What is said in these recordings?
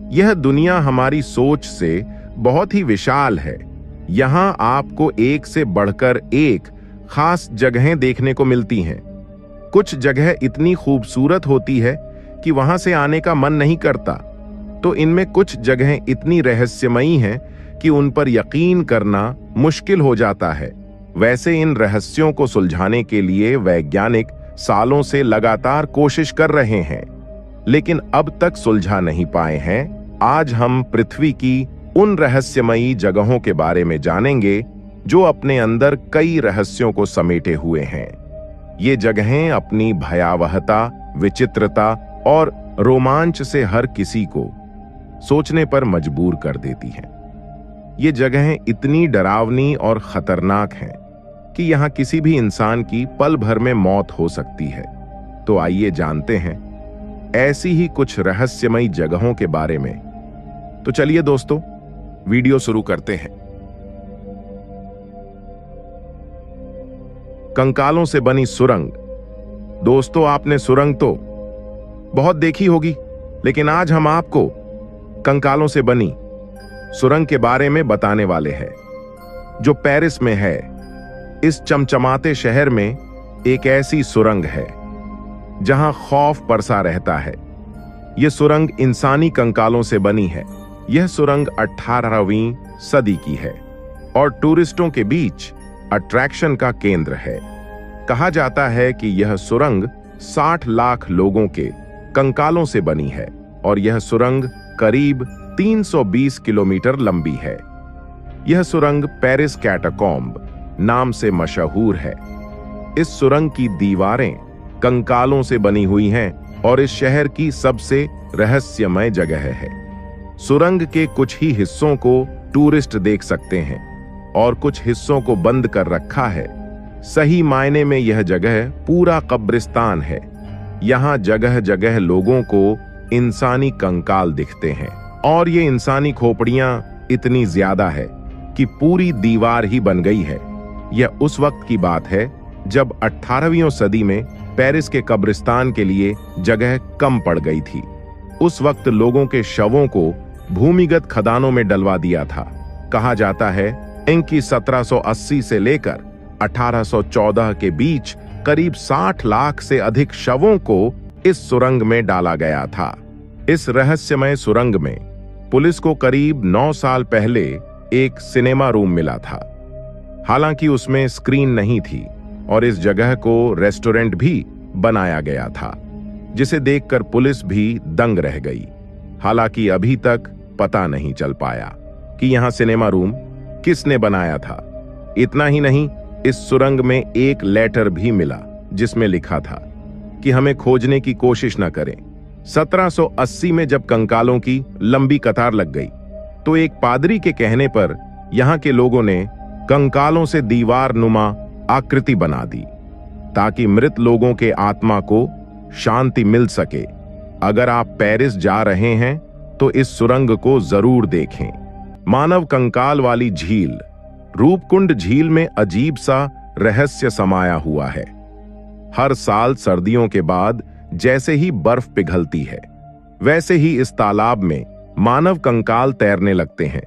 यह दुनिया हमारी सोच से बहुत ही विशाल है। यहाँ आपको एक से बढ़कर एक खास जगहें देखने को मिलती हैं। कुछ जगह इतनी खूबसूरत होती है कि वहां से आने का मन नहीं करता, तो इनमें कुछ जगहें इतनी रहस्यमयी हैं कि उन पर यकीन करना मुश्किल हो जाता है। वैसे इन रहस्यों को सुलझाने के लिए वैज्ञानिक सालों से लगातार कोशिश कर रहे हैं, लेकिन अब तक सुलझा नहीं पाए हैं। आज हम पृथ्वी की उन रहस्यमयी जगहों के बारे में जानेंगे जो अपने अंदर कई रहस्यों को समेटे हुए हैं। ये जगहें अपनी भयावहता, विचित्रता और रोमांच से हर किसी को सोचने पर मजबूर कर देती हैं। ये जगहें इतनी डरावनी और खतरनाक हैं कि यहाँ किसी भी इंसान की पल भर में मौत हो सकती है। तो आइए जानते हैं ऐसी ही कुछ रहस्यमयी जगहों के बारे में। तो चलिए दोस्तों, वीडियो शुरू करते हैं। कंकालों से बनी सुरंग। दोस्तों, आपने सुरंग तो बहुत देखी होगी, लेकिन आज हम आपको कंकालों से बनी सुरंग के बारे में बताने वाले हैं, जो पेरिस में है। इस चमचमाते शहर में एक ऐसी सुरंग है जहां खौफ परसा रहता है। यह सुरंग इंसानी कंकालों से बनी है। यह सुरंग 18वीं सदी की है और टूरिस्टों के बीच अट्रैक्शन का केंद्र है। कहा जाता है कि यह सुरंग 60 लाख लोगों के कंकालों से बनी है और यह सुरंग करीब 320 किलोमीटर लंबी है। यह सुरंग पेरिस कैटाकॉम्ब नाम से मशहूर है। इस सुरंग की दीवारें कंकालों से बनी हुई हैं और इस शहर की सबसे रहस्यमय जगह है। सुरंग के कुछ ही हिस्सों को टूरिस्ट देख सकते हैं और कुछ हिस्सों को बंद कर रखा है। सही मायने में यह जगह पूरा कब्रिस्तान है। यहाँ जगह जगह लोगों को इंसानी कंकाल दिखते हैं और ये इंसानी खोपड़ियां इतनी ज्यादा है कि पूरी दीवार ही बन गई है। यह उस वक्त की बात है जब 18वीं सदी में पेरिस के कब्रिस्तान के लिए जगह कम पड़ गई थी। उस वक्त लोगों के शवों को भूमिगत खदानों में डलवा दिया था। कहा जाता है इनकी 1780 से लेकर 1814 के बीच करीब 60 लाख से अधिक शवों को इस सुरंग में डाला गया था। इस रहस्यमय सुरंग में पुलिस को करीब 9 साल पहले एक सिनेमा रूम मिला था। हालांकि उसमें स्क्रीन नहीं थी और इस जगह को रेस्टोरेंट भी बनाया गया था, जिसे देखकर पुलिस भी दंग रह गई। हालांकि अभी तक पता नहीं चल पाया कि यहां सिनेमा रूम किसने बनाया था। इतना ही नहीं, इस सुरंग में एक लेटर भी मिला जिसमें लिखा था कि हमें खोजने की कोशिश न करें। 1780 में जब कंकालों की लंबी कतार लग गई तो एक पादरी के कहने पर यहां के लोगों ने कंकालों से दीवार नुमा आकृति बना दी ताकि मृत लोगों के आत्मा को शांति मिल सके। अगर आप पेरिस जा रहे हैं तो इस सुरंग को जरूर देखें। मानव कंकाल वाली झील। रूपकुंड झील में अजीब सा रहस्य समाया हुआ है। हर साल सर्दियों के बाद जैसे ही बर्फ पिघलती है, वैसे ही इस तालाब में मानव कंकाल तैरने लगते हैं।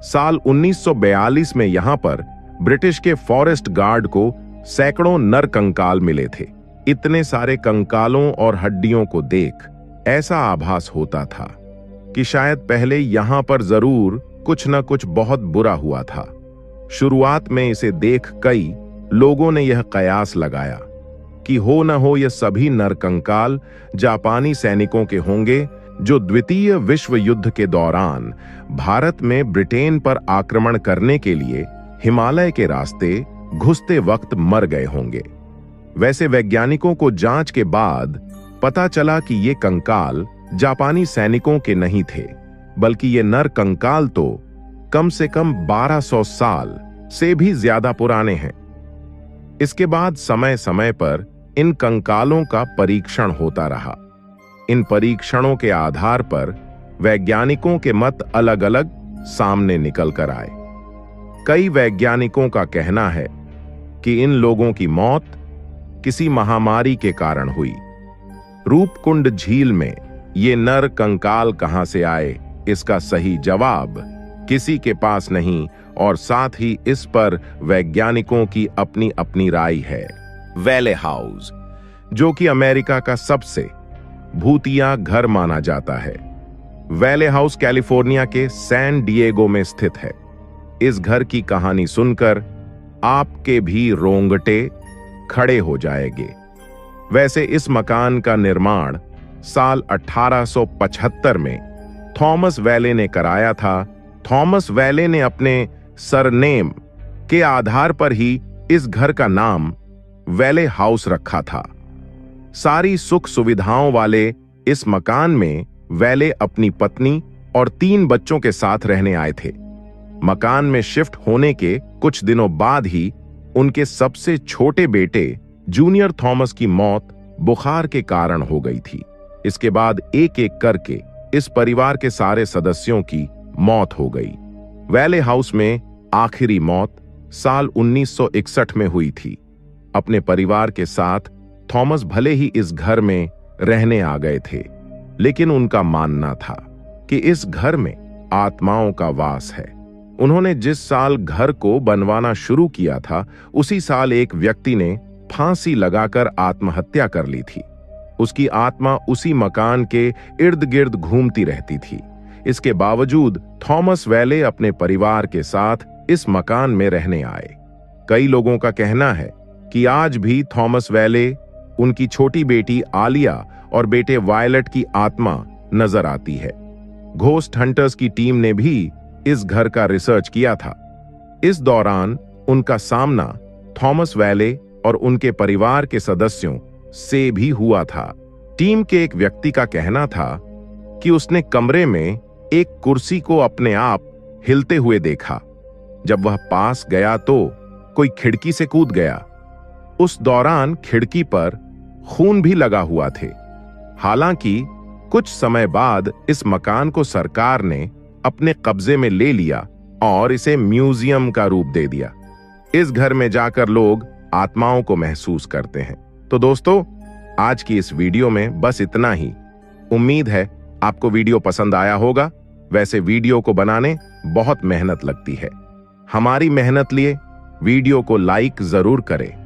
साल 1942 में यहां पर ब्रिटिश के फॉरेस्ट गार्ड को सैकड़ों नर कंकाल मिले थे। इतने सारे कंकालों और हड्डियों को देख ऐसा आभास होता था कि शायद पहले यहां पर जरूर कुछ न कुछ बहुत बुरा हुआ था। शुरुआत में इसे देख कई लोगों ने यह कयास लगाया कि हो न हो ये सभी नरकंकाल जापानी सैनिकों के होंगे जो द्वितीय विश्व युद्ध के दौरान भारत में ब्रिटेन पर आक्रमण करने के लिए हिमालय के रास्ते घुसते वक्त मर गए होंगे। वैसे वैज्ञानिकों को जांच के बाद पता चला कि ये कंकाल जापानी सैनिकों के नहीं थे, बल्कि ये नर कंकाल तो कम से कम 1200 साल से भी ज्यादा पुराने हैं। इसके बाद समय समय पर इन कंकालों का परीक्षण होता रहा। इन परीक्षणों के आधार पर वैज्ञानिकों के मत अलग अलग सामने निकल कर आए। कई वैज्ञानिकों का कहना है कि इन लोगों की मौत किसी महामारी के कारण हुई। रूपकुंड झील में ये नर कंकाल कहां से आए, इसका सही जवाब किसी के पास नहीं और साथ ही इस पर वैज्ञानिकों की अपनी अपनी राय है। वैले हाउस, जो कि अमेरिका का सबसे भूतिया घर माना जाता है। वैले हाउस कैलिफोर्निया के सैन डिएगो में स्थित है। इस घर की कहानी सुनकर आपके भी रोंगटे खड़े हो जाएंगे। वैसे इस मकान का निर्माण साल 1875 में थॉमस वैले ने कराया था। थॉमस वैले ने अपने सरनेम के आधार पर ही इस घर का नाम वैले हाउस रखा था। सारी सुख सुविधाओं वाले इस मकान में वैले अपनी पत्नी और 3 बच्चों के साथ रहने आए थे। मकान में शिफ्ट होने के कुछ दिनों बाद ही उनके सबसे छोटे बेटे जूनियर थॉमस की मौत बुखार के कारण हो गई थी। इसके बाद एक एक करके इस परिवार के सारे सदस्यों की मौत हो गई। वैले हाउस में आखिरी मौत साल 1961 में हुई थी। अपने परिवार के साथ थॉमस भले ही इस घर में रहने आ गए थे, लेकिन उनका मानना था कि इस घर में आत्माओं का वास है। उन्होंने जिस साल घर को बनवाना शुरू किया था, उसी साल एक व्यक्ति ने फांसी लगाकर आत्महत्या कर ली थी। उसकी आत्मा उसी मकान के इर्द गिर्द घूमती रहती थी। इसके बावजूद थॉमस वैले अपने परिवार के साथ इस मकान में रहने आए। कई लोगों का कहना है कि आज भी थॉमस वैले, उनकी छोटी बेटी आलिया और बेटे वायलट की आत्मा नजर आती है। घोस्ट हंटर्स की टीम ने भी इस घर का रिसर्च किया था। इस दौरान उनका सामना थॉमस वैले और उनके परिवार के सदस्यों से भी हुआ था। टीम के एक व्यक्ति का कहना था कि उसने कमरे में एक कुर्सी को अपने आप हिलते हुए देखा। जब वह पास गया तो कोई खिड़की से कूद गया। उस दौरान खिड़की पर खून भी लगा हुआ थे। हालांकि कुछ समय बाद इस मकान को सरकार ने अपने कब्जे में ले लिया और इसे म्यूजियम का रूप दे दिया। इस घर में जाकर लोग आत्माओं को महसूस करते हैं। तो दोस्तों, आज की इस वीडियो में बस इतना ही। उम्मीद है आपको वीडियो पसंद आया होगा। वैसे वीडियो को बनाने बहुत मेहनत लगती है। हमारी मेहनत लिए वीडियो को लाइक जरूर करें।